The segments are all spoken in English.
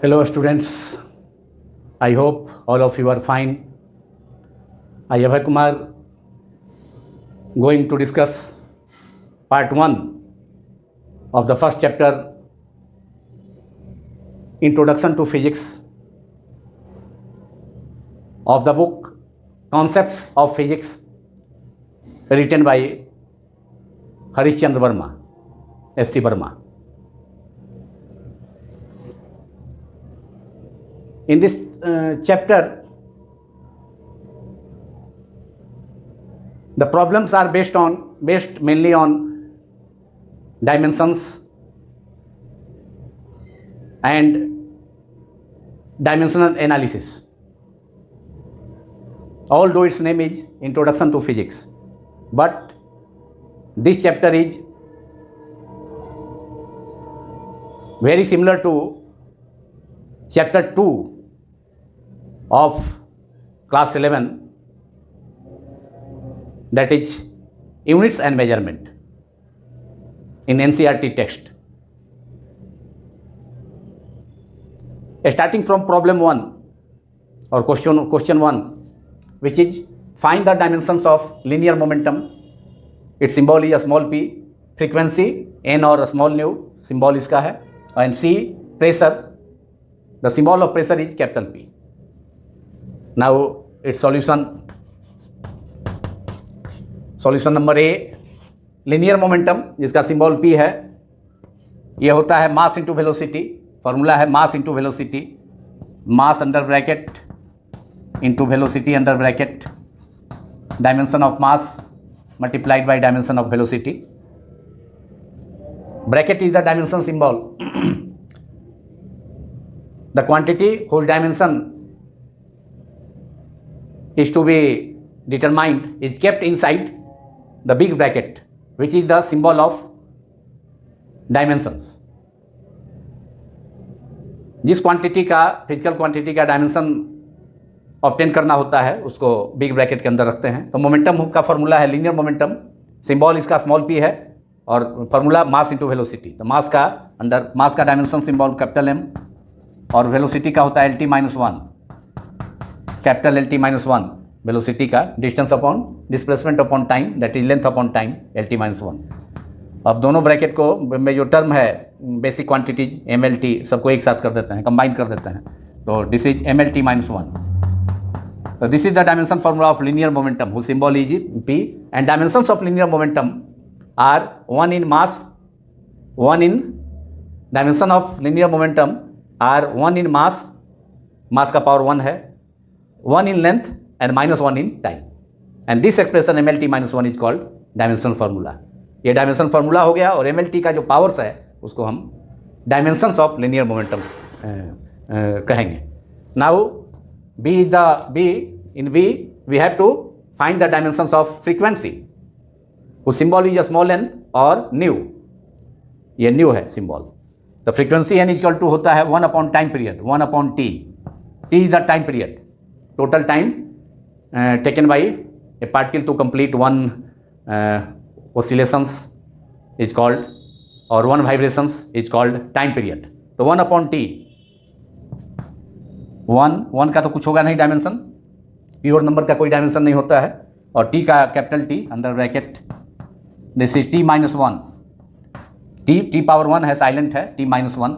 Hello, students. I hope all of you are fine. I, Abhay Kumar, going to discuss part 1 of the first chapter, Introduction to Physics, of the book Concepts of Physics, written by Harish Chandra Verma, S.C. Verma. In this chapter, the problems are based mainly on dimensions and dimensional analysis. Although its name is Introduction to Physics, but this chapter is very similar to chapter 2 of class 11, that is units and measurement in NCERT text. Starting from problem 1 or question 1, which is find the dimensions of linear momentum. Its symbol is a small p, frequency n or a small nu, symbol इसका है, and c pressure. The symbol of pressure is capital P. Now its solution number A, linear momentum जिसका symbol P है, ये होता है mass into velocity. Formula है mass into velocity, mass under bracket into velocity under bracket, dimension of mass multiplied by dimension of velocity. Bracket is the dimension symbol. The quantity whose dimension is to be determined is kept inside the big bracket, which is the symbol of dimensions. जिस quantity का physical quantity का dimension obtain करना होता है उसको big bracket के अंदर रखते हैं. तो मोमेंटम का फॉर्मूला है लीनियर मोमेंटम, सिंबल इसका स्मॉल p है और फॉर्मूला मास इनटू वेलोसिटी. तो मास का डायमेंशन सिंबल कैपिटल M और वेलोसिटी का होता है LT - 1, कैपिटल LT - 1. वेलोसिटी का distance upon displacement upon time, that is length upon time, LT - 1. अब दोनों ब्रैकेट को में जो टर्म है बेसिक क्वांटिटीज MLT सबको एक साथ कर देते हैं, कंबाइन कर देते हैं. तो this is MLT - 1. So this is the dimension formula of linear momentum whose symbol is P, and dimensions of linear momentum are 1 in mass, 1 in dimension of linear momentum are 1 in mass का power 1 है, 1 in length and -1 in time. And this expression MLT - 1 is called dimensional formula. ये dimension formula हो गया और MLT का जो powers है उसको हम डायमेंशंस ऑफ लिनियर मोमेंटम कहेंगे. Now B in B we have to find the dimensions of frequency whose symbol is a small n और nu. ये nu है सिंबल. तो फ्रीक्वेंसी n इक्वल टू होता है 1 upon time period, 1 upon t. t is the time period, total time taken by a particle to complete one oscillations is called, or one vibrations is called time period. तो 1 upon t, 1 का तो कुछ होगा नहीं dimension, pure number का कोई dimension नहीं होता है, और t का capital T under bracket, this is t - 1. t power 1 है, साइलेंट है, t - 1.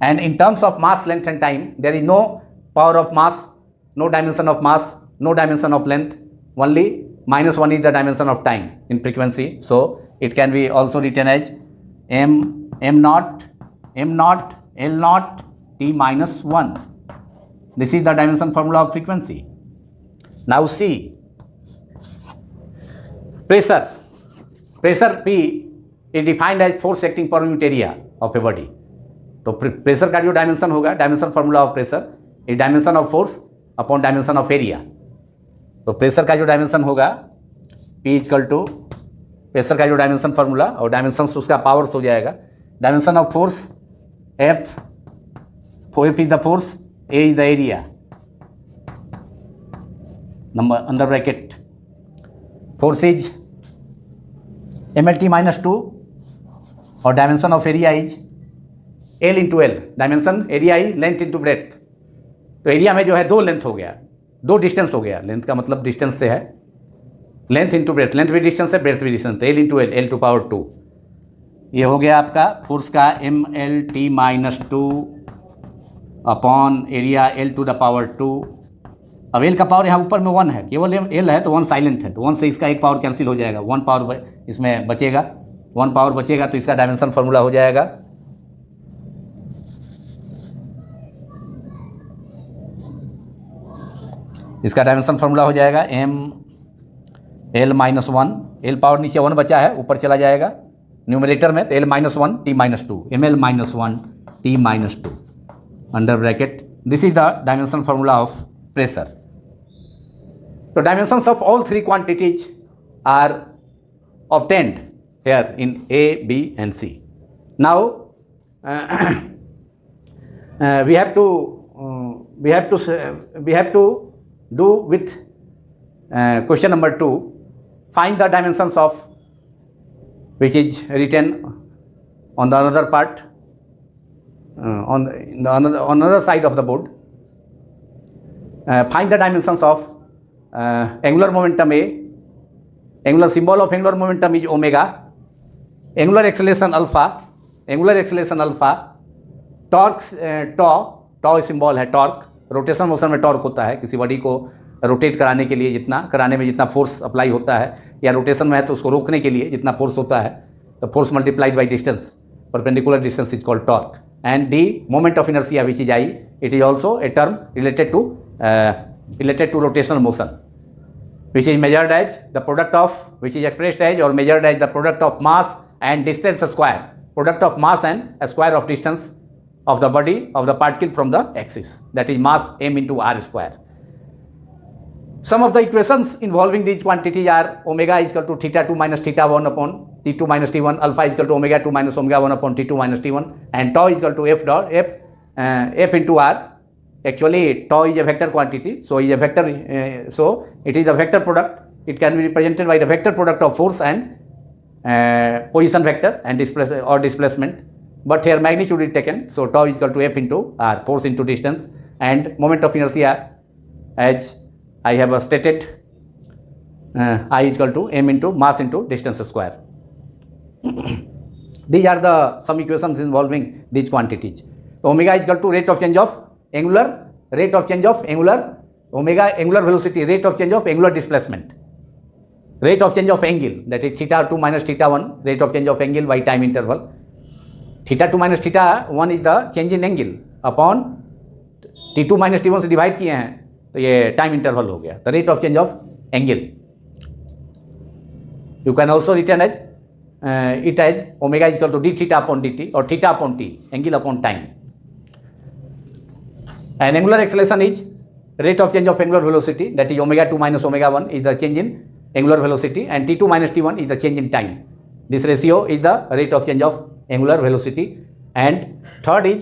And in terms of mass, length and time there is no power of mass, no dimension of mass, no dimension of length, only -1 is the dimension of time in frequency. So it can be also written as m naught L naught t - 1. This is the dimension formula of frequency. Now see, pressure P is defined as force acting per unit area of a body. तो pressure का जो dimension होगा, dimension formula of pressure is dimension of force upon dimension of area. तो pressure का जो dimension होगा P equal to pressure का जो डायमेंशन फार्मूला और डायमेंशन उसका पावर्स हो जाएगा. Dimension of force F is the force, A is the area, number under bracket. Force is MLT - 2 और dimension of area is L into L, dimension area is length into breadth. तो area में जो है 2 length हो गया, 2 distance हो गया। Length का मतलब डिस्टेंस से है, लेंथ इंटू ब्रेथ, लेंथ भी डिस्टेंस है, ब्रेथ भी distance, L into L, L two power 2। ये हो गया आपका फोर्स का ML_T-2 upon area L two the power 2। अब एल का पावर यहाँ ऊपर में 1 है, केवल एल है तो 1 साइलेंट है, तो 1 से इसका एक पावर कैंसिल हो जाएगा, 1 पावर इसमें बचेगा, 1 पावर बचेगा तो इसका डायमेंशन फार्मूला हो जाएगा ML-1, एल पावर नीचे 1 बचा है, ऊपर चला जाएगा न्यूमरेटर में, तो L-1T-2, ML-1T-2 under bracket, this is the dimension formula of pressure. तो dimensions of all 3 quantities are obtained here in A, B and C. Now we have to do with question number 2. Find the dimensions of, which is written on the another part, on the another side of the board. Find the dimensions of angular momentum A. Angular symbol of angular momentum is omega. Angular acceleration alpha. Torque tau symbol है torque. Rotation motion में torque होता है, किसी body को rotate कराने के लिए कराने में जितना फोर्स अप्लाई होता है, या रोटेशन में है तो उसको रोकने के लिए जितना फोर्स होता है, तो force multiplied by distance, perpendicular distance is called torque. And the moment of inertia which is I, it is also a term related to rotational motion, which is measured as the product of, which is expressed as or measured as the product of mass and distance square, product of mass and square of distance of the body of the particle from the axis, that is mass m into r square. Some of the equations involving these quantities are omega is equal to theta 2 minus theta 1 upon t2 minus t1, alpha is equal to omega 2 minus omega 1 upon t2 minus t1, and tau is equal to f into r. Actually tau is a vector quantity, so is a vector, so it is a vector product. It can be represented by the vector product of force and position vector and displacement, but here magnitude is taken, so tau is equal to f into r, force into distance, and moment of inertia as I have stated, I is equal to m into mass into distance square. These are the some equations involving these quantities. Omega is equal to rate of change of angular omega angular velocity, rate of change of angular displacement, rate of change of angle, that is theta 2 minus theta 1, rate of change of angle by time interval. Theta 2 minus theta 1 is the change in angle upon t2 minus t1 से divide किए हैं तो ये time interval हो गया, the rate of change of angle. You can also return as it as omega is equal to d theta upon d t और theta upon t, angle upon time. And angular acceleration is rate of change of angular velocity, that is omega 2 minus omega 1 is the change in angular velocity, and t2 minus t1 is the change in time. This ratio is the rate of change of angular velocity. And third is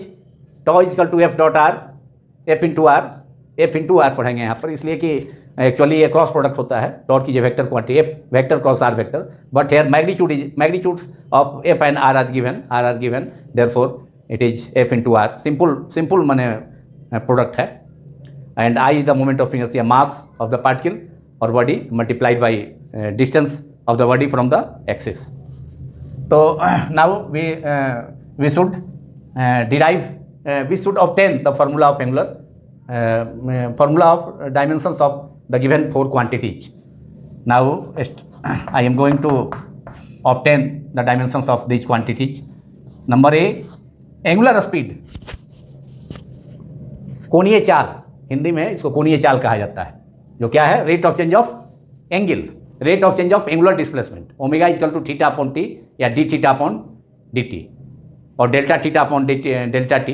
tau is equal to f dot r, f into r पढ़ेंगे यहाँ पर, इसलिए कि actually ये cross product होता है, torque की जो vector quantity f vector cross r vector, but here magnitudes of f and r are given, therefore it is f into r, simple माने प्रोडक्ट है। And I is the moment of inertia, mass of the particle और body multiplied by distance of the body from the axis. तो now we should obtain the formula of dimensions of the given 4 quantities. Now I am going to obtain the dimensions of these quantities. Number A, angular speed, कोणीय चाल, हिंदी में इसको कोणीय चाल कहा जाता है, जो क्या है, rate of change of angle, rate of change of angular displacement, omega is equal to theta upon t या d theta upon d t, और delta theta upon delta t.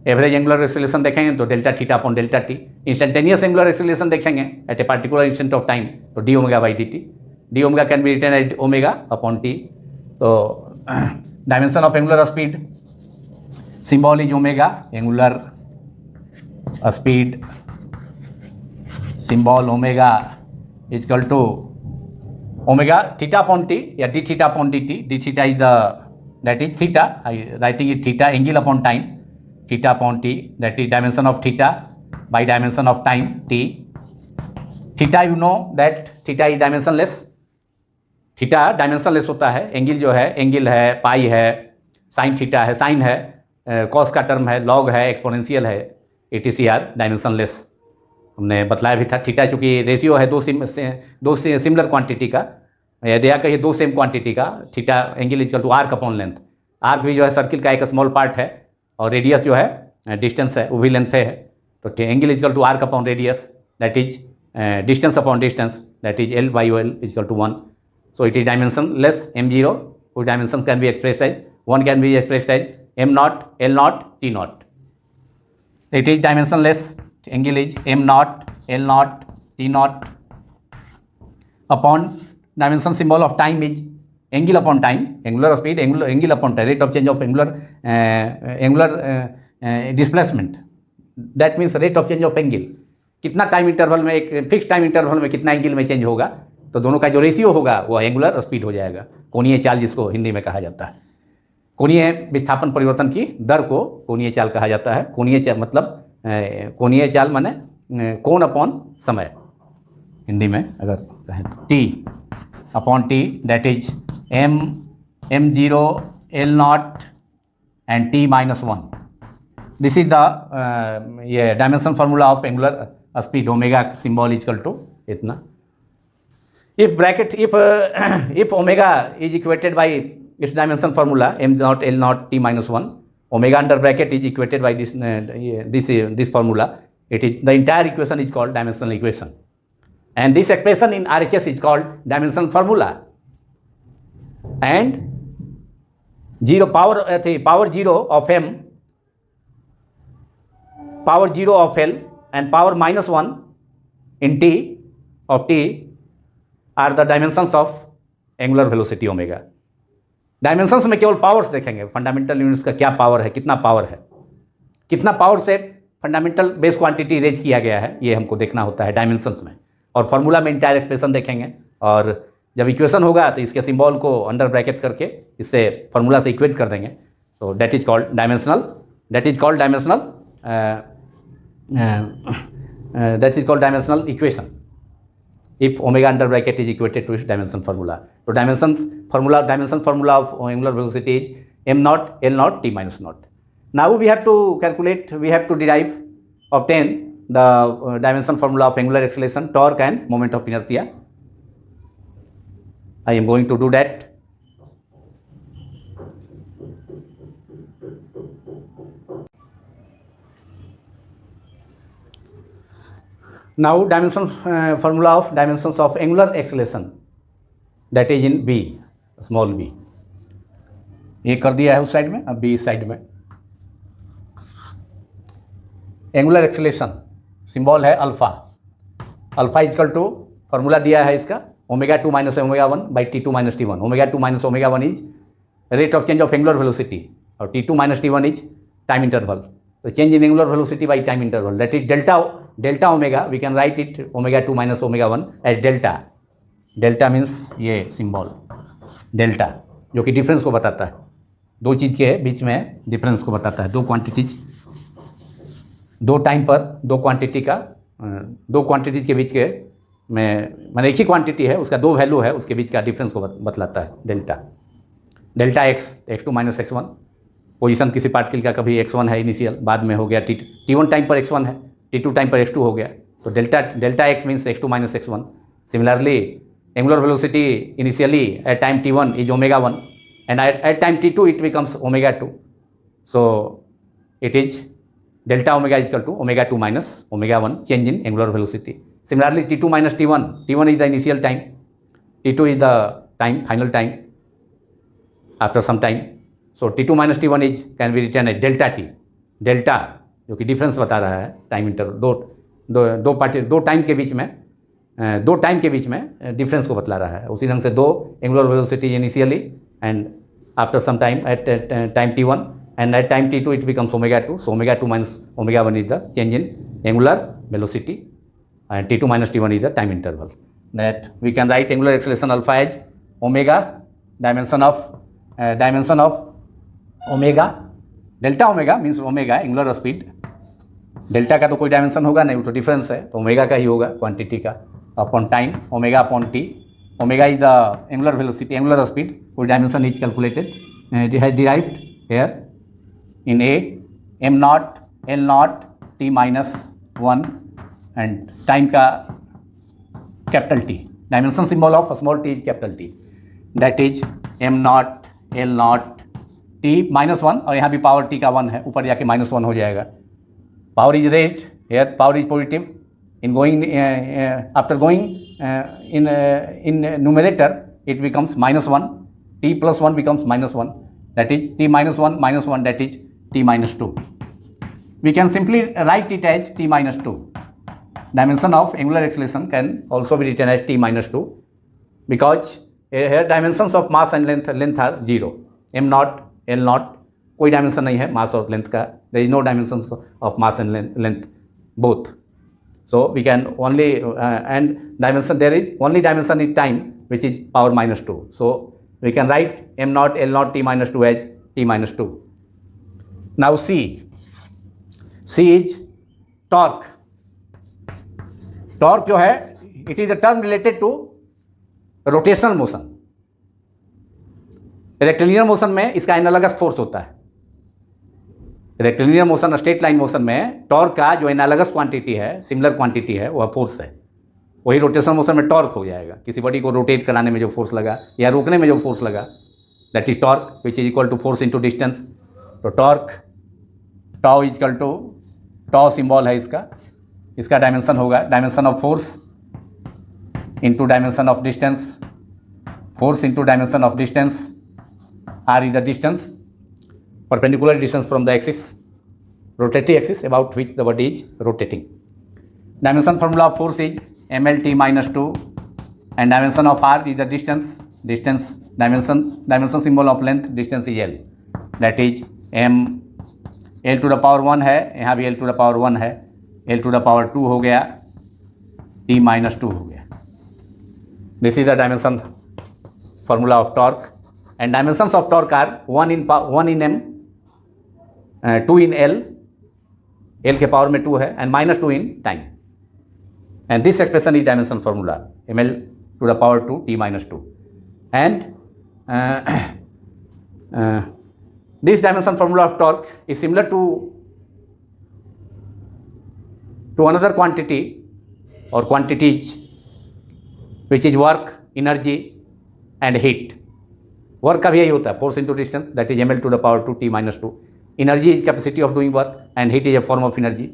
Average angular acceleration देखेंगे तो delta theta upon delta t. Instantaneous angular acceleration देखेंगे at a particular instant of time तो d omega by d t, d omega can be written at omega upon t. तो dimension of angular speed, symbol is omega, angular speed symbol omega is equal to omega theta upon t या d theta upon dt, d theta is the that is theta. I writing it theta, angle upon time, theta upon t, that is dimension of theta by dimension of time t. Theta you know that theta is dimensionless, theta dimensionless होता है. Angle जो है, angle है, पाई है, sine theta है, sign है, cos का term है, लॉग है, एक्सपोनेंशियल है, ATCR डायमेंशनलेस हमने बतलाया भी था. थीटा चूँकि रेशियो है दो सिमिलर क्वांटिटी का, यदि या कहिए दो सेम क्वांटिटी का. Theta angle equal to arc upon length. Arc भी जो है सर्किल का एक स्मॉल पार्ट है और रेडियस जो है डिस्टेंस है, वो भी लेंथ है. तो angle equal to arc upon radius, that is distance upon distance, that is L by L is equal to 1. So it is dimensionless M0, whose dimensions can be expressed as, one can be expressed as M naught, L naught, T naught. It is dimensionless, angle is M naught, L naught, T naught. Upon dimension symbol of time is angle upon time, angular speed, angle upon time, rate of change of angular displacement. That means rate of change of angle. कितना time interval में, एक fix time interval में कितना angle में change होगा, तो दोनों का जो रेशियो होगा वो एंगुलर स्पीड हो जाएगा. कोणीय चाल जिसको हिंदी में कहा जाता है. कोणीय विस्थापन परिवर्तन की दर को कोणीय चाल कहा जाता है. कोणीय चाल मतलब कोणीय चाल माने कोण अपॉन समय, हिंदी में अगर कहें तो t upon t, that is M0 L0 and T minus 1. This is the ये dimension formula of angular speed. Omega symbol is equal to इतना. If bracket if omega is equated by its dimension formula M0 L0 T minus 1, omega under bracket is equated by this formula, it is the entire equation is called dimensional equation, and this expression in RHS is called dimensional formula. And power 0 of M, power 0 of L and power minus 1 in T of T are the dimensions of angular velocity omega. Dimensions में केवल powers देखेंगे, fundamental units का क्या power है, कितना power है, कितना power से फंडामेंटल बेस क्वांटिटी रेज किया गया है, ये हमको देखना होता है डायमेंशंस में. और फार्मूला में इंटायर एक्सप्रेशन देखेंगे, और जब इक्वेशन होगा तो इसके सिंबल को अंडर ब्रैकेट करके इससे फार्मूला से इक्वेट कर देंगे. तो that is called dimensional, that is called dimensional equation if omega under bracket is equated to its dimension formula. So dimension formula of angular velocity is M0 L0 T minus 0. Now we have to calculate, we have to obtain the dimension formula of angular acceleration, torque and moment of inertia. I am going to do that. Now dimension formula of dimensions of angular acceleration, that is in B, small b. ये कर दिया है उस side में, अब B इस side में. Angular acceleration symbol है alpha. Alpha is equal to formula दिया है इसका omega 2 minus omega 1 by T2 minus T1. Omega 2 minus omega 1 is rate of change of angular velocity और T2 minus T1 is time interval. तो change in angular velocity by time interval, that is delta omega. We can write it omega 2 minus omega 1 as delta. Delta means ये symbol delta, जो कि difference को बताता है, दो चीज़ के बीच में डिफरेंस को बताता है. दो क्वांटिटीज, दो टाइम पर दो क्वांटिटी का, दो क्वांटिटीज़ के बीच के में, मैंने एक ही क्वांटिटी है, उसका दो वैल्यू है, उसके बीच का डिफरेंस को बतलाता है delta. Delta x2 minus x1, position किसी पार्टिकल का कभी x1 है इनिशियल, बाद में हो गया T1 टाइम पर x1 है, T2 टाइम पर x2 हो गया, तो delta x means x2 minus x1. Similarly angular velocity initially at time T1 is omega 1 and at time T2 it becomes omega 2. So it is delta omega is equal to omega 2 minus omega 1, change in angular velocity. Similarly T2 minus T1, T1 is the initial time, T2 is the time, final time after some time. So T2 minus T1 is can be written as delta T. Delta जो कि difference बता रहा है time interval, दो time के बीच में, दो time के बीच में डिफरेंस को बतला रहा है. उसी ढंग से दो angular velocity initially and after some time at time T1 and at time T2 it becomes omega 2. So omega 2 minus omega 1 is the change in angular velocity and T2 minus T1 is the time interval. That we can write angular acceleration alpha as omega dimension of omega, delta omega means omega angular speed, delta का तो कोई dimension होगा नहीं, वो तो difference है, तो omega का ही होगा क्वांटिटी का, upon time, omega upon t, omega is the angular velocity, angular speed, कोई dimension is calculated, has derived here in A, m naught, l naught, t minus 1 and time का capital T, dimension symbol of small t is capital T, that is m naught, l naught, t minus 1 और यहाँ भी power t का 1 है, ऊपर जाके minus 1 हो जाएगा, power is raised, here power is positive, in going after going in numerator it becomes minus 1, t plus 1 becomes minus 1, that is t minus 1, that is t minus 2. We can simply write it as t minus 2. Dimension of angular acceleration can also be written as t minus 2 because here dimensions of mass and length are 0. m naught, l naught, कोई dimension नहीं है mass और length का. There is no dimensions of mass and length both. So we can only and dimension, there is only dimension in time which is power minus 2. So we can write m naught, l naught, t minus 2 as t minus 2. Now C is torque. Torque जो है, it is a term related to rotational motion. Rectilinear motion में इसका analogous force होता है. Rectilinear motion, straight line motion में torque का जो analogous quantity है, सिमिलर क्वांटिटी है, वह फोर्स है. वही रोटेशनल मोशन में टॉर्क हो जाएगा. किसी बॉडी को रोटेट कराने में जो फोर्स लगा या रोकने में जो फोर्स लगा, that is torque which is equal to force into distance. तो torque tau is equal to, tau symbol है इसका डायमेंशन होगा dimension of force into dimension of distance, force into dimension of distance, r is the distance, perpendicular distance from the axis, rotating axis about which the body is rotating. Dimension formula of force is mlt minus 2 and dimension of r is the distance dimension symbol of length, distance is l, that is m, l to the power 1 है, यहाँ भी l to the power 1 है, l to the power 2 हो गया, t minus 2 हो गया. This is the dimension formula of torque and dimensions of torque are 1 in m, 2 in l, l के power में 2 है, and minus 2 in time. And this expression is dimension formula, ml to the power 2 t minus 2. And this dimension formula of torque is similar to another quantity or quantities which is work, energy and heat. Work का भी यही होता है, force into distance, that is ml to the power 2 t minus 2. Energy is capacity of doing work and heat is a form of energy.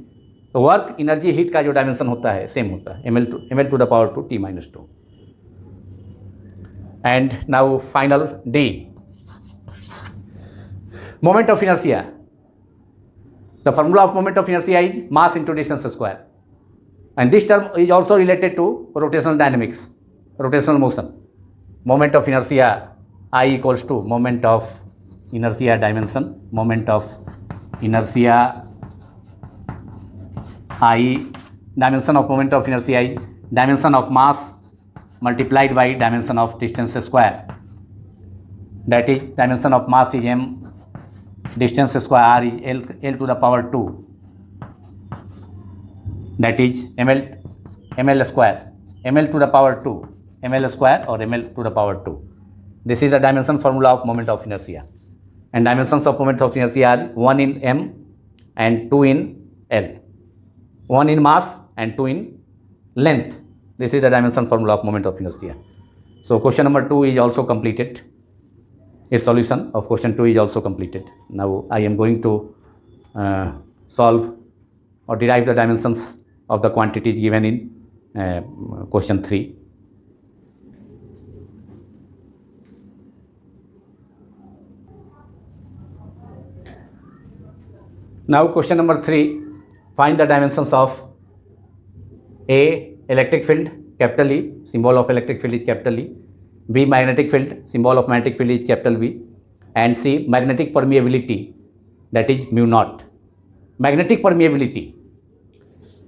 तो work, energy, heat का जो dimension होता है सेम होता है, ml to the power 2 t minus 2. And now final D, moment of inertia. The formula of moment of inertia is mass into distance square, and this term is also related to rotational dynamics, rotational motion. Moment of inertia I equals to moment of inertia dimension, moment of inertia I, dimension of moment of inertia is dimension of mass multiplied by dimension of distance square, that is dimension of mass is m, distance square r is l to the power 2, that is ml square, ml to the power 2, ml square or ml to the power 2. This is the dimension formula of moment of inertia, and dimensions of moment of inertia are 1 in m and 2 in l, 1 in mass and 2 in length. This is the dimension formula of moment of inertia. So question number 2 is also completed. Its solution of question 2 is also completed. Now I am going to solve or derive the dimensions of the quantities given in question 3. Now question number 3, find the dimensions of A, electric field, capital E, symbol of electric field is capital E, B, magnetic field, symbol of magnetic field is capital B, and C, magnetic permeability, that is mu naught. Magnetic permeability,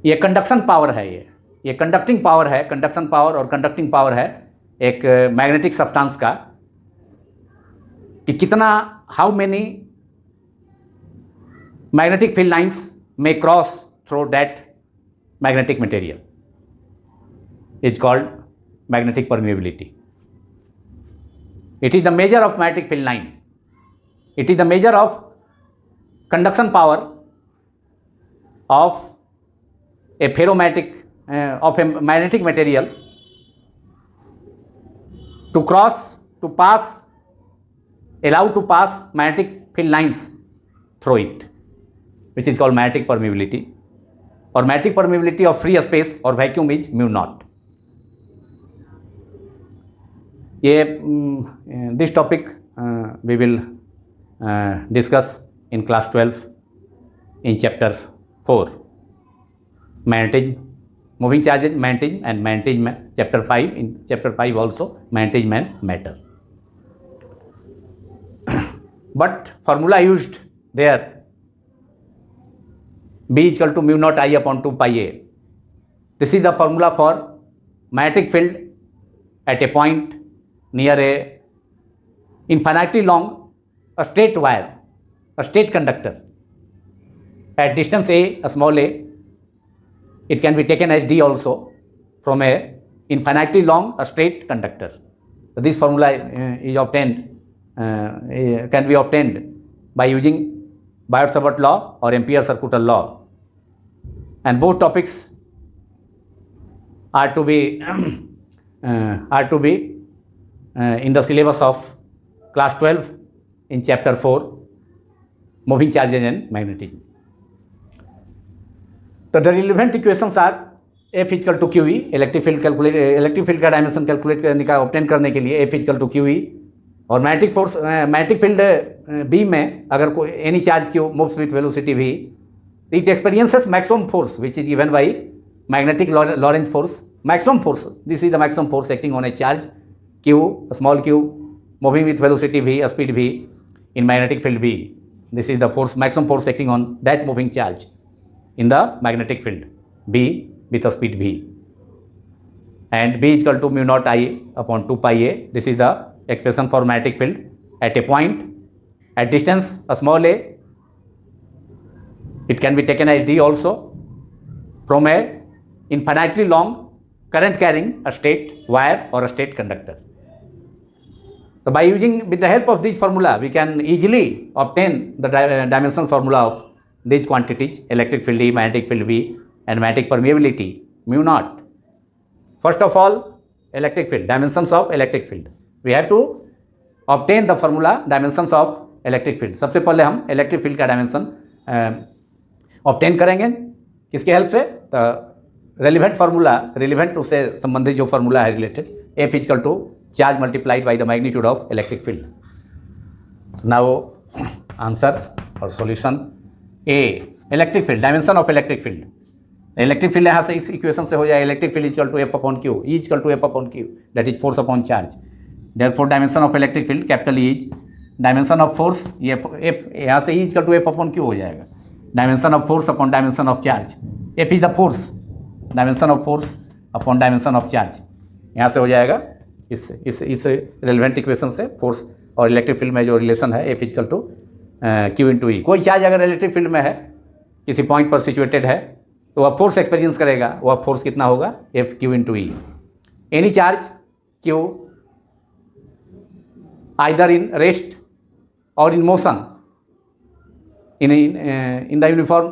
ये conduction power है, ये conducting power है, conduction power और conducting power है एक magnetic substance का, कि कितना, how many magnetic field lines may cross through that magnetic material. It's called magnetic permeability. It is the measure of magnetic field line. It is the measure of conduction power of a ferromagnetic of a magnetic material to pass, allowed to pass magnetic field lines through it, which is called magnetic permeability. Or magnetic permeability of free space or vacuum is mu naught. This topic we will discuss in class 12 in chapter 4, magnetism, moving charges, magnetism, and magnetism, chapter 5. In chapter 5 also magnetism and matter. But formula used there, B is equal to mu naught I upon 2 pi a. This is the formula for magnetic field at a point near a infinitely long a straight wire, a straight conductor. At distance a small a, it can be taken as d also from a infinitely long a straight conductor. So this formula is obtained, can be obtained by using Biot-Savart law or Ampere-Circuital law. And both topics are to be in the syllabus of class 12 in chapter 4, moving charges and magnetism. So the relevant equations are F is equal to QE, electric field का dimension calculate करने का obtain करने के लिए F is equal to QE, और magnetic field B में अगर कोई any charge Q moves with velocity V, it experiences maximum force which is given by magnetic Lorentz force. Maximum force, this is the maximum force acting on a charge Q, small q, moving with velocity V, speed V in magnetic field B. This is the force, maximum force acting on that moving charge in the magnetic field B with a speed V. And B is equal to mu naught I upon 2 pi a. This is the expression for magnetic field at a point, at distance a small a. It can be taken as d also from a infinitely long current carrying a straight wire or a straight conductor. So by using, with the help of this formula, we can easily obtain the dimensional formula of these quantities: electric field E, magnetic field B, and magnetic permeability mu naught. First of all, electric field, dimensions of electric field. We have to obtain the formula dimensions of electric field. सबसे पहले हम electric field का dimension obtain करेंगे किसके help से? तो relevant formula, relevant उससे संबंधित जो फार्मूला है related, F is equal to charge multiplied by the magnitude of electric field. Now answer or solution A, electric field, dimension of electric field. Electric field यहाँ से इस equation से हो जाए electric field equal to f upon q, e equal to f upon q, that is force upon charge. Therefore dimension of electric field capital e is dimension of force, ये f यहाँ से e equal to f upon q हो जाएगा. Dimension of force upon dimension of charge, f is the force, dimension of force upon dimension of charge, यहाँ से हो जाएगा इस रेलिवेंट इक्वेशन से फोर्स और इलेक्ट्रिक फील्ड में जो रिलेशन है f equal to q into e. कोई चार्ज अगर इलेक्ट्रिक फील्ड में है, किसी पॉइंट पर सिचुएटेड है, तो वह फोर्स एक्सपीरियंस करेगा, वह फोर्स कितना होगा? F q into e. Any charge q either in rest और in motion in the uniform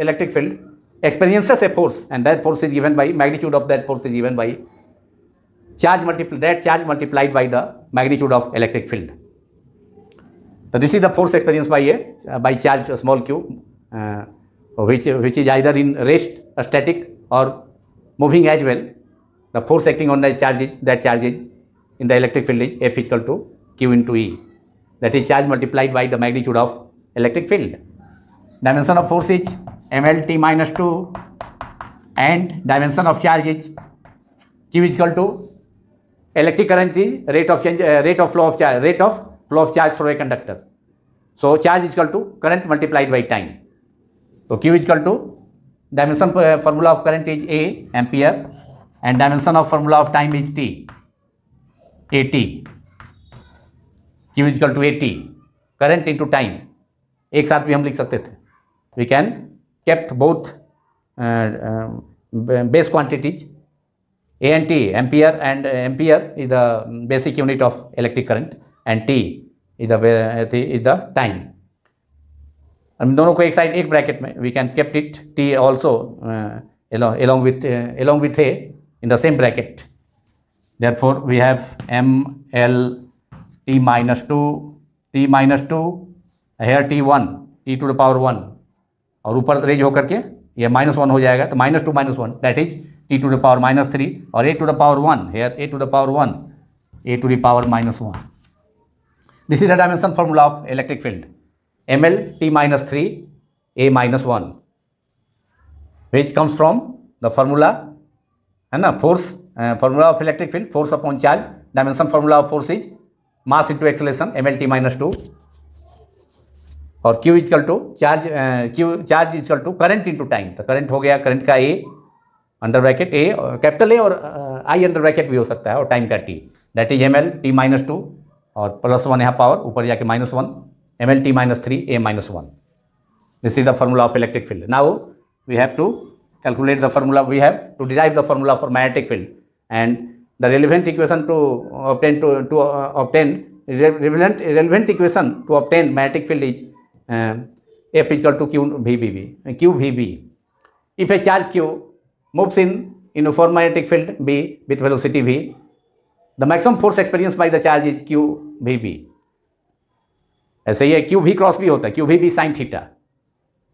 electric field experiences a force, and that force is given by magnitude of that force is given by charge multiplied by the magnitude of electric field. So this is the force experienced by charge small q, which is either in rest, static, or moving as well. The force acting on that charge is in the electric field is F is equal to q into E. That is charge multiplied by the magnitude of electric field. Dimension of force is mlt minus 2, and dimension of charge is q is equal to electric current is rate of flow of charge through a conductor. So charge is equal to current multiplied by time. So q is equal to dimension formula of current is A, ampere, and dimension of formula of time is T, AT. q is equal to AT, current into time. एक साथ भी हम लिख सकते थे. we can kept both base quantities. A and T, ampere is the basic unit of electric current, and T is the time. हम दोनों को एक साइड एक ब्रैकेट में we can kept it T also along with A in the same bracket. Therefore, we have M L T minus 2 here T1 T to the power 1 और ऊपर raise होकर के ये -1 हो जाएगा, तो -2 -1 that is T to the power -3 और A to the power 1 here A to the power 1 A to the power -1. This is the dimension formula of electric field. ML T minus 3 A minus 1, which comes from the formula है ना, force formula of electric field, force upon charge. Dimension formula of force is mass into acceleration ML T minus 2 और Q equal to charge equal to current into time. तो current हो गया, current का A under bracket A capital A और I under bracket भी हो सकता है, और टाइम का T that is ML T minus 2 और +1 यहाँ पावर ऊपर जाके -1 ML T minus 3 A minus 1. This is the formula of electric field. Now we have to calculate the formula, we have to derive the formula for magnetic field, and the relevant equation to obtain relevant equation to obtain magnetic field is F is equal to QVB. If a charge Q moves in uniform magnetic field B with velocity V, the maximum force experienced by the charge is QVB. ऐसे ये QV cross भी होता है, QVB sine theta,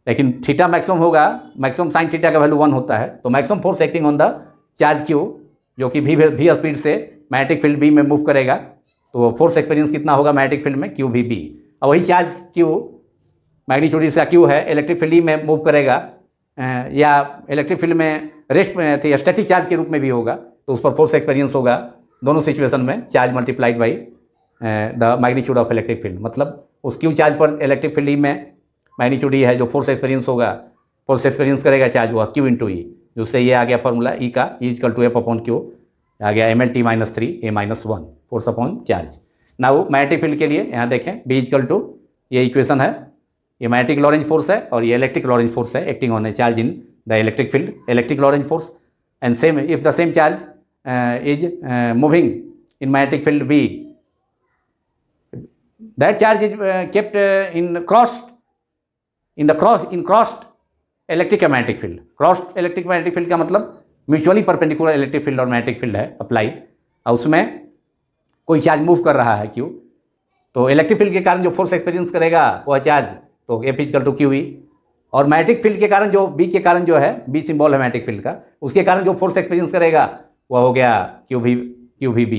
लेकिन theta maximum होगा, maximum sign theta का value 1 होता है. तो maximum force acting on the charge Q जो कि V स्पीड से मैग्नेटिक फील्ड B में मूव करेगा, तो फोर्स एक्सपीरियंस कितना होगा मैग्नेटिक फील्ड में QVB. और वही चार्ज Q मैग्नीट्यूड इसका Q है, इलेक्ट्रिक फील्ड में मूव करेगा या इलेक्ट्रिक फील्ड में रेस्ट में थी स्टैटिक चार्ज के रूप में भी होगा, तो उस पर फोर्स एक्सपीरियंस होगा दोनों सिचुएशन में charge multiplied by the magnitude of electric field. मतलब उस Q चार्ज पर इलेक्ट्रिक फील्ड में मैग्नीट्यूड है जो फोर्स एक्सपीरियंस होगा, फोर्स एक्सपीरियंस करेगा चार्ज हुआ Q इंटू ई, जिससे ये आ गया फॉर्मूला ई का E equal to F upon Q आ गया ML T minus 3 A minus 1 force upon charge. Now magnetic field के लिए यहाँ देखें B इक्वल टू ये इक्वेशन है, ये मैग्नेटिक लॉरेंज फोर्स है और ये इलेक्ट्रिक लॉरेंज फोर्स है acting on a charge in the electric field, electric Lorentz force. And same if the same charge is moving in magnetic field B, that charge is kept in crossed electric magnetic field. Crossed electric magnetic field का मतलब mutually perpendicular electric field और magnetic field है apply, और उसमें कोई charge move कर रहा है Q, तो इलेक्ट्रिक फील्ड के कारण जो फोर्स एक्सपीरियंस करेगा वह चार्ज तो F इक्वल टू QE, और मैग्नेटिक फील्ड के कारण जो B के कारण जो है B सिंबल है मैग्नेटिक फील्ड का, उसके कारण जो फोर्स एक्सपीरियंस करेगा वह हो गया QVB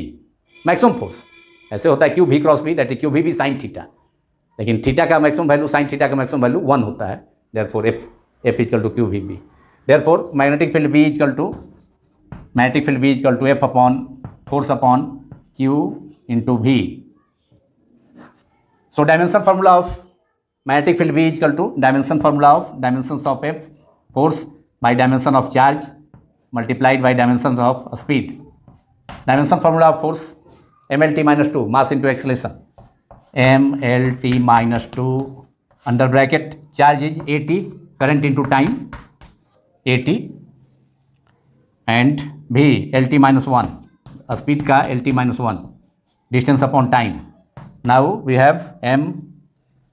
मैक्सिमम फोर्स. ऐसे होता है QV cross B that is QVB sine theta, लेकिन थीटा का मैक्सिमम वैल्यू साइन थीटा का मैक्सिमम वैल्यू 1 होता है. Therefore F equal to QVB. Therefore magnetic field B equal to F upon force upon Q into V. So dimension formula of magnetic field B equal to dimension formula of dimensions of F force by dimension of charge multiplied by dimensions of speed. Dimension formula of force ML T minus 2 mass into acceleration ML T minus 2 under bracket charge is AT current into time AT and V LT minus 1 speed का LT minus 1 distance upon time. Now we have M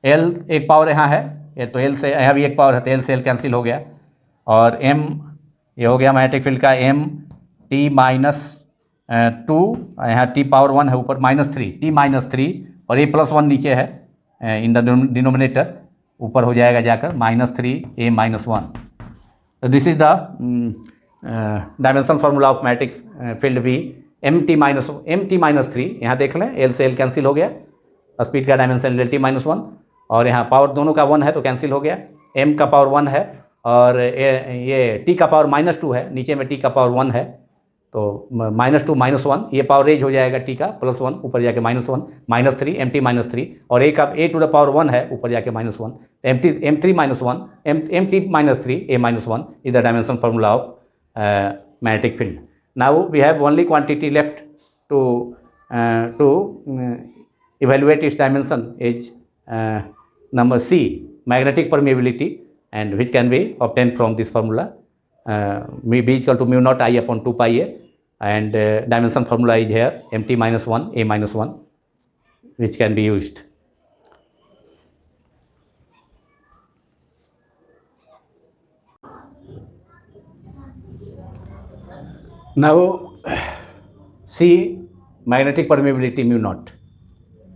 L एक power यहाँ है, ये तो L से यहाँ भी एक पावर है, तो L से L कैंसिल हो गया, और M ये हो गया मैग्नेटिक फील्ड का M T minus 2 यहाँ T पावर 1 है ऊपर -3 और A +1 नीचे है इन द डिनोमिनेटर, ऊपर हो जाएगा जाकर -3 A -1. तो this is the dimension formula of magnetic field B. MT -3 यहाँ देख लें, L से L कैंसिल हो गया, स्पीड का डायमेंशन LT -1 और यहाँ पावर दोनों का 1 है तो कैंसिल हो गया. M का पावर 1 है और ये T का पावर -2 है, नीचे में T का पावर 1 है, तो -2 -1 ये पावर रेज हो जाएगा T का +1 ऊपर जाके -1 -3 MT -3 और A टू द पावर 1 है ऊपर जाके -1 MT -3 A -1 is the dimension formula of magnetic field. Now we have only quantity left to evaluate its dimension is number C magnetic permeability. and which can be obtained from this formula. B is equal to mu naught I upon 2 pi a, and dimension formula is here mt minus 1 a minus 1, which can be used. Now see magnetic permeability mu naught.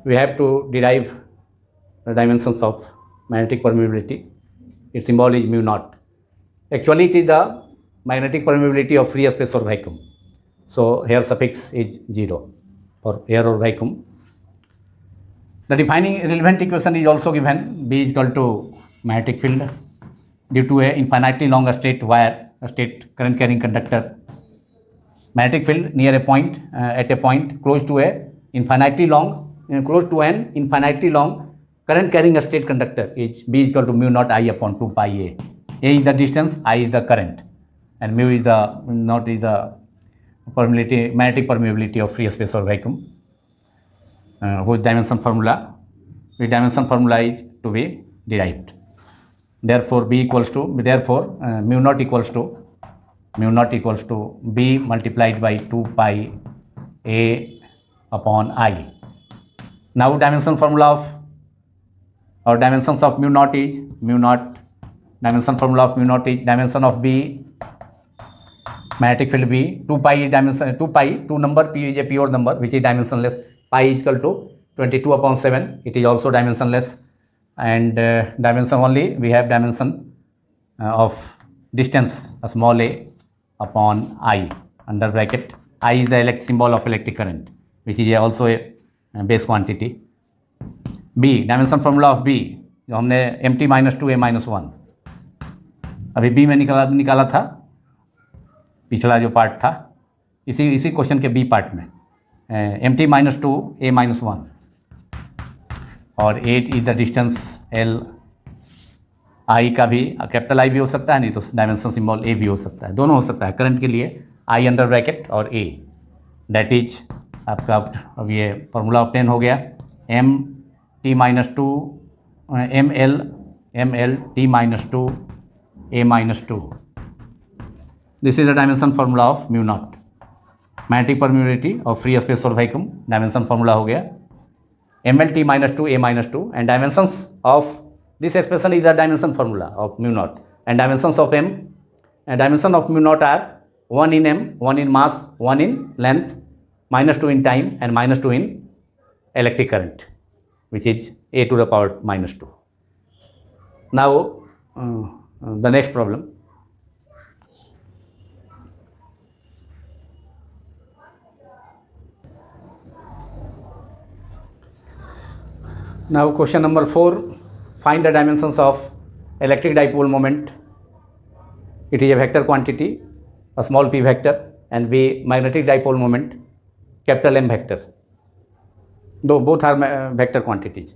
We have to derive the dimensions of magnetic permeability. Its symbol is mu naught. Actually it is the magnetic permeability of free space or vacuum. So here suffix is 0 for air or vacuum. The defining relevant equation is also given. B is equal to magnetic field due to a infinitely long straight wire, a straight current carrying conductor. Magnetic field near a point, at a point close to a infinitely long, close to an infinitely long current carrying a straight conductor is B is equal to mu naught I upon 2 pi a. A is the distance, I is the current, and mu is the naught is the permeability, magnetic permeability of free space or vacuum. Whose dimension formula? The dimension formula is to be derived. Therefore B equals to, therefore mu naught equals to B multiplied by 2 pi a upon I. Now dimension formula of, or dimensions of mu naught is mu naught. Dimension formula of mu naught is dimension of B, magnetic field B. 2 pi is dimension, 2 pi, 2 number, P is a pure number which is dimensionless. Pi is equal to 22 upon 7. It is also dimensionless, and dimension only we have dimension of distance, a small a upon I under bracket. I is the symbol of electric current, which is also a base quantity. B, dimension formula of B जो हमने mt minus 2 a minus 1 अभी B में निकाला था, पिछला जो part था, इसी क्वेश्चन के B पार्ट में mt minus 2 a minus 1 और 8 इज द डिस्टेंस L. आई का भी कैपिटल आई भी हो सकता है, नहीं तो डायमेंशन सिंबल ए भी हो सकता है, दोनों हो सकता है करंट के लिए. आई अंडर ब्रैकेट और ए, दैट इज आपका अब ये फॉर्मूला ऑब्टेन हो गया. M T minus 2 M L T minus 2 A minus 2. This is the dimension formula of mu naught, magnetic permeability of free space और वैक्यूम. डायमेंशन फार्मूला हो गया M L T minus 2 A minus 2, and dimensions of this expression is the dimension formula of mu naught, and dimensions of m and dimension of mu naught are 1 in m, 1 in mass, 1 in length, minus 2 in time, and minus 2 in electric current, which is a to the power minus 2. Now the next problem. Now question number 4. Find the dimensions of electric dipole moment. It is a vector quantity, a small p vector, and B magnetic dipole moment, capital M vector. Though both are vector quantities.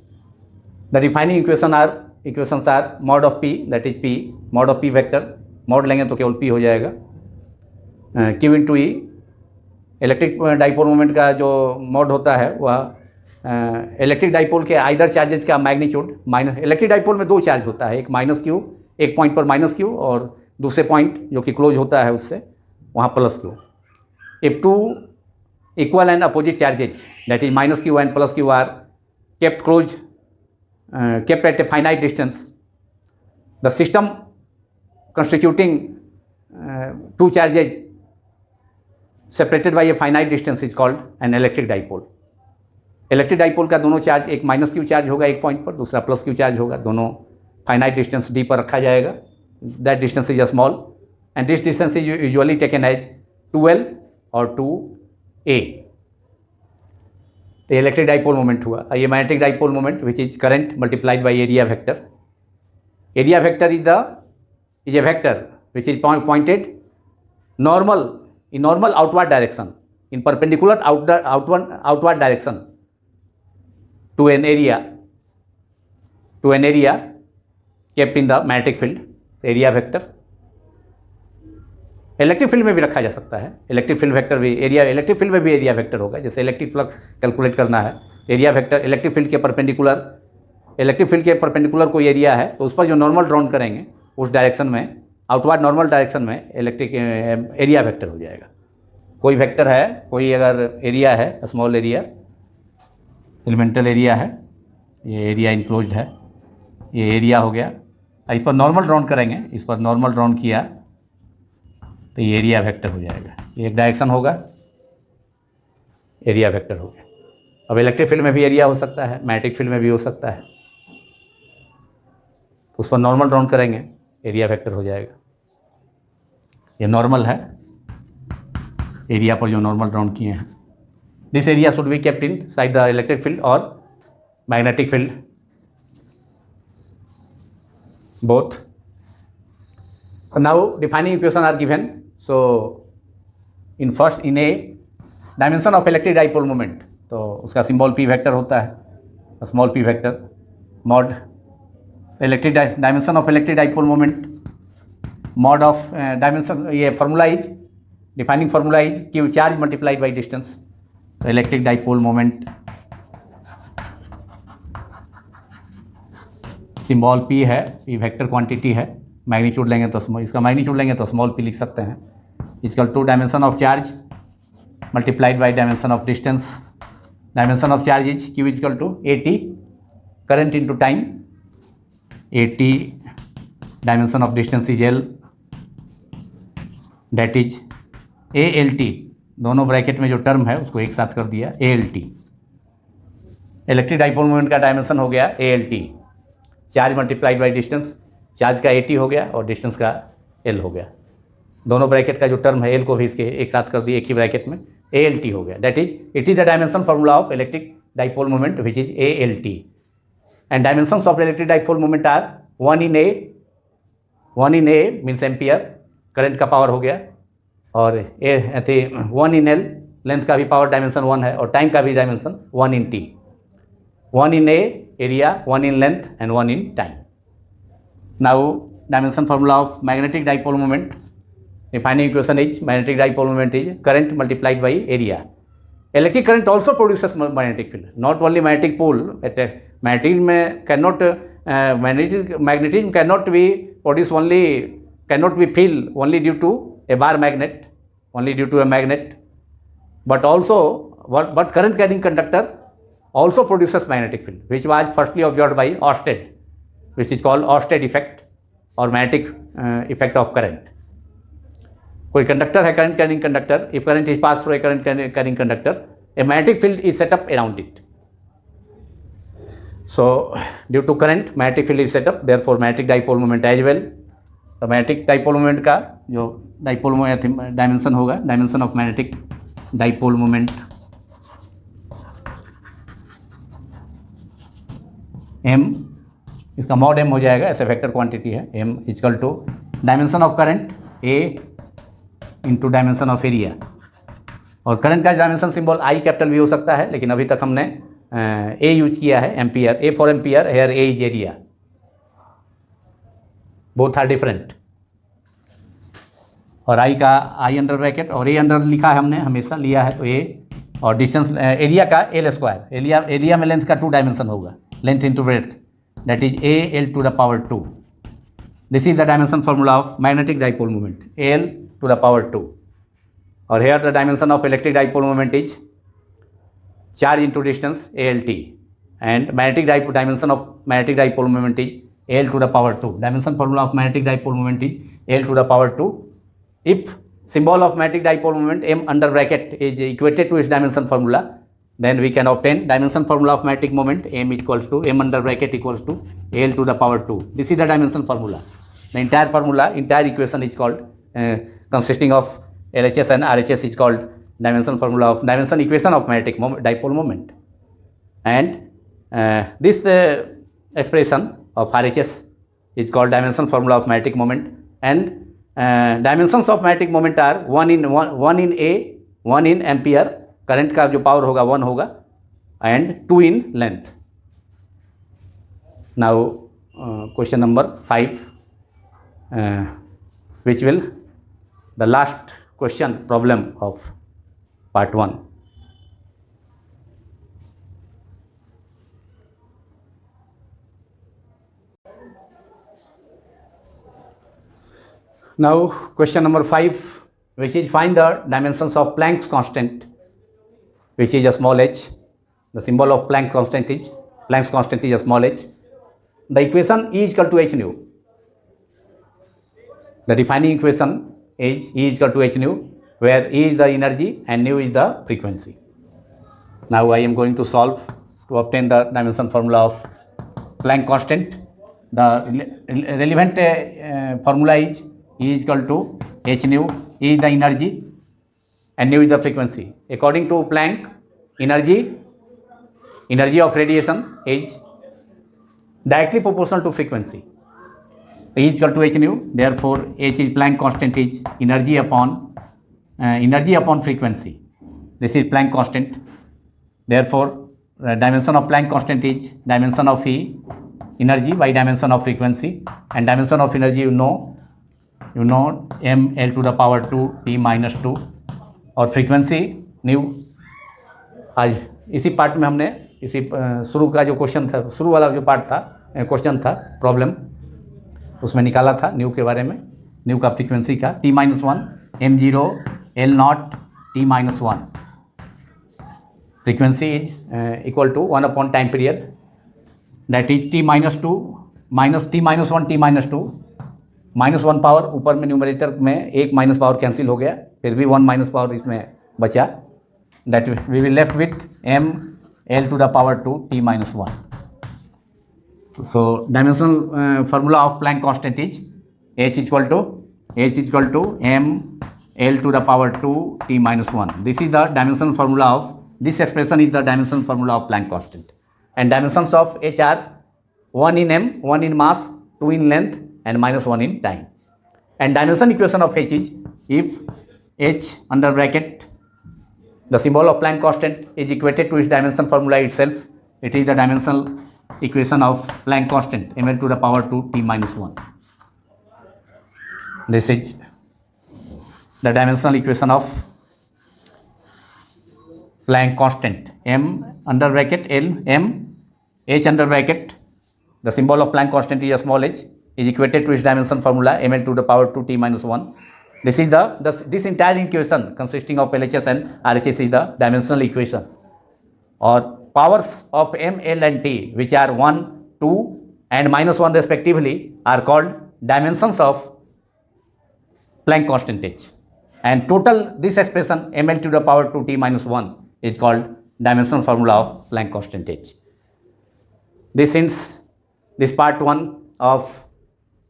The defining equations are mod of p, that is p, mod of p vector. mod लेंगे तो केवल p हो जाएगा. Q into E, electric dipole moment का जो mod होता है वह इलेक्ट्रिक डाइपोल के आइदर चार्जेस का मैग्नीट्यूड माइनस. इलेक्ट्रिक डाइपोल में दो चार्ज होता है, एक माइनस क्यू, एक पॉइंट पर माइनस क्यू, और दूसरे पॉइंट जो कि क्लोज होता है उससे वहाँ plus Q. If two equal and opposite charges that is minus Q and plus Q R kept close, kept at a finite distance, the system constituting two charges separated by a finite distance is called an electric dipole. Electric dipole का दोनों charge, एक minus Q charge होगा एक point पर, दूसरा plus Q charge होगा, दोनों finite distance D पर रखा जाएगा. That distance is a small and this distance is usually taken as 2L और 2A. तो इलेक्ट्रिक डाइपोल मोमेंट हुआ. ये magnetic dipole moment which is current multiplied by area vector. Area vector is a vector which is pointed normal outward direction, in perpendicular outward direction to an area kept in the magnetic field, area vector. Electric field में भी रखा जा सकता है. Electric field vector भी area, electric field में भी area vector होगा. जैसे इलेक्ट्रिक फ्लक्स कैलकुलेट करना है, एरिया वेक्टर इलेक्ट्रिक फील्ड के परपेंडिकुलर कोई एरिया है तो उस पर जो नॉर्मल ड्रॉन करेंगे उस डायरेक्शन में, आउटवर्ड नॉर्मल डायरेक्शन में इलेक्ट्रिक एरिया वेक्टर हो जाएगा। कोई वेक्टर है, कोई अगर एरिया है, स्मॉल एरिया, एलिमेंटल एरिया है, ये एरिया इनक्लोज्ड है, ये एरिया हो गया, इस पर नॉर्मल ड्रॉन करेंगे, इस पर नॉर्मल ड्रॉन किया तो ये एरिया वेक्टर हो जाएगा। ये एक डायरेक्शन होगा, एरिया वेक्टर हो गया। अब इलेक्ट्रिक फील्ड में भी एरिया हो सकता है, मैग्नेटिक फील्ड में भी हो सकता है, उस पर नॉर्मल ड्रॉन करेंगे, एरिया वेक्टर हो जाएगा। ये नॉर्मल है, एरिया पर जो नॉर्मल ड्रॉन किए हैं। This area should be kept inside the electric field और magnetic field both. Now defining equation are given. So in a dimension of electric dipole moment, तो उसका सिंबल p वेक्टर होता है, small p vector, mod electric dimension of electric dipole moment, mod of dimension, ये formula is, defining formula is q charge multiplied by distance. तो electric dipole moment symbol p है, p vector quantity है, magnitude लेंगे तो इसका magnitude लेंगे तो small p लिख सकते हैं, equal to dimension of charge multiplied by dimension of distance. Dimension of charge is q equal to at current into time, at dimension of distance is l, that is alt, दोनों bracket में जो term है उसको एक साथ कर दिया alt। Electric dipole moment का डायमेंशन हो गया alt, charge multiplied by distance, charge का at हो गया और डिस्टेंस का l हो गया, दोनों ब्रैकेट का जो टर्म है l को भी इसके एक साथ कर दिए एक ही ब्रैकेट में, alt हो गया। That is it is the dimension formula of electric dipole moment which is alt, and dimensions of electric dipole moment are 1 in a means ampere, current का पावर हो गया, और 1 in l लेंथ का भी power dimension 1 है, और time का भी dimension 1 in t, 1 in a area, 1 in length and 1 in time. Now dimension formula of magnetic dipole moment, defining equation is magnetic dipole moment is current multiplied by area. Electric current also produces magnetic field, not only magnetic pole. Magnetism cannot magnetism cannot be produced only, cannot be filled only due to a bar magnet, only due to a magnet, but also but current carrying conductor also produces magnetic field, which was firstly observed by Ørsted, which is called Ørsted effect or magnetic effect of current. कोई conductor है, current carrying conductor, if current is passed through a current carrying conductor, a magnetic field is set up around it. So due to current, magnetic field is set up, therefore magnetic dipole moment as well. तो magnetic dipole moment का जो dipole moment dimension होगा, dimension of magnetic dipole moment m, इसका mod m हो जाएगा, ऐसे vector quantity है, m equal to dimension of current a into dimension of area, और करंट का डायमेंशन सिंबल I कैपिटल भी हो सकता है, लेकिन अभी तक हमने a यूज किया है, ampere, a for ampere, here a is area, both are different, और I का I अंडर ब्रैकेट और a अंडर लिखा है हमने, हमेशा लिया है, तो a, और डिस्टेंस एरिया का l स्क्वायर, एरिया में लेंथ का 2 डायमेंशन होगा, length into breadth, that is AL to the power 2. This is the dimension formula of magnetic dipole moment, AL to the power 2. Or here the dimension of electric dipole moment is charge into distance ALT, and magnetic dimension of magnetic dipole moment is AL to the power 2. Dimension formula of magnetic dipole moment is AL to the power 2. If symbol of magnetic dipole moment m under bracket is equated to its dimension formula, then we can obtain dimension formula of magnetic moment m equals to m under bracket equals to L to the power 2. This is the dimension formula. The entire formula, entire equation is called consisting of LHS and RHS is called dimension formula of dimension equation of magnetic dipole moment. And this expression of RHS is called dimension formula of magnetic moment, and dimensions of magnetic moment are 1 in A, 1 in ampere, current का जो power होगा 1 होगा, and 2 in length. Now question number 5, which will the last question problem of part 1. Now question number 5, which is find the dimensions of Planck's constant, which is a small h. The symbol of Planck's constant is a small h. The equation E is equal to h nu. The defining equation is E is equal to h nu, where E is the energy and nu is the frequency. Now I am going to solve to obtain the dimension formula of Planck constant. The relevant formula is E is equal to h nu. E is the energy and nu is the frequency. According to Planck, energy of radiation is directly proportional to frequency. E is equal to h nu. Therefore, h is Planck constant is energy upon frequency. This is Planck constant. Therefore, dimension of Planck constant is dimension of E, energy by dimension of frequency, and dimension of energy you know m l to the power 2 t minus 2, और frequency new. आज इसी part में हमने शुरू का जो question था, शुरू वाला जो पार्ट था, क्वेश्चन था, प्रॉब्लम, उसमें निकाला था न्यू के बारे में, न्यू का फ्रीक्वेंसी का t minus 1 m0 l naught t minus 1. Frequency is equal to 1 upon time period, that is t minus 2 minus t minus 1 t minus 2 minus 1 power, ऊपर में न्यूमरेटर में एक माइनस पावर कैंसिल हो गया, फिर भी 1 माइनस पावर इसमें बचा, that we will left with m l to the power 2 t minus 1. So dimensional formula of Planck constant is h is equal to m l to the power 2 t minus 1. This is the dimensional formula of, this expression is the dimensional formula of Planck constant. And dimensions of h are 1 in m, 1 in mass, 2 in length, and minus 1 in time. And dimension equation of h is, if h under bracket, the symbol of Planck constant is equated to its dimension formula itself, it is the dimensional equation of Planck constant ml to the power 2 t minus 1. This is the dimensional equation of Planck constant, m under bracket l m h under bracket, the symbol of Planck constant is a small h, is equated to its dimension formula ml to the power 2 t minus 1. This is this entire equation consisting of LHS and RHS is the dimensional equation, or powers of m, l and t, which are 1, 2 and minus 1 respectively, are called dimensions of Planck constant h. And total, this expression ml to the power 2 t minus 1 is called dimensional formula of Planck constant h. This ends this part 1 of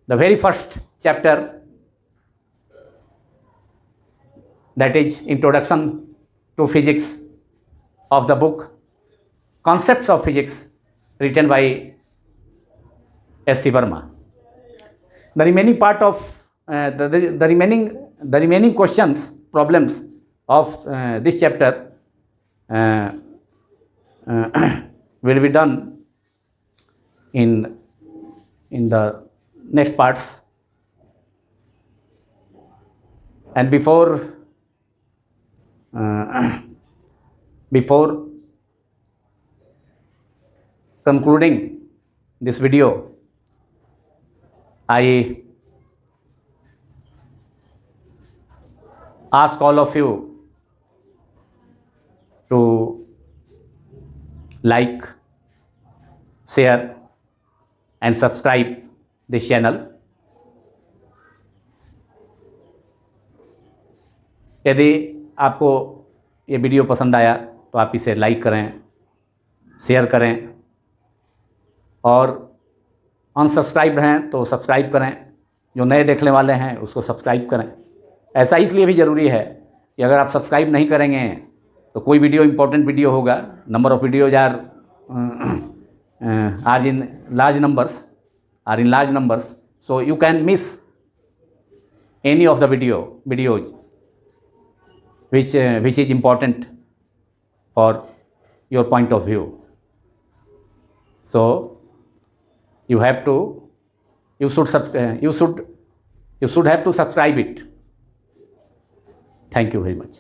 the very first chapter, that is Introduction to Physics of the book Concepts of Physics, written by S.C. Verma. The remaining part of the remaining questions, problems of this chapter will be done in the next parts. And before concluding this video, I ask all of you to like, share and subscribe this channel. यदि आपको ये video पसंद आया तो आप इसे like करें, share करें, और अनसब्सक्राइब हैं तो सब्सक्राइब करें, जो नए देखने वाले हैं उसको सब्सक्राइब करें. ऐसा इसलिए भी ज़रूरी है कि अगर आप सब्सक्राइब नहीं करेंगे तो कोई वीडियो इंपॉर्टेंट वीडियो होगा, number of videos are in large numbers, so you can miss any of the videos which is important for your point of view. So you should have to subscribe it. Thank you very much.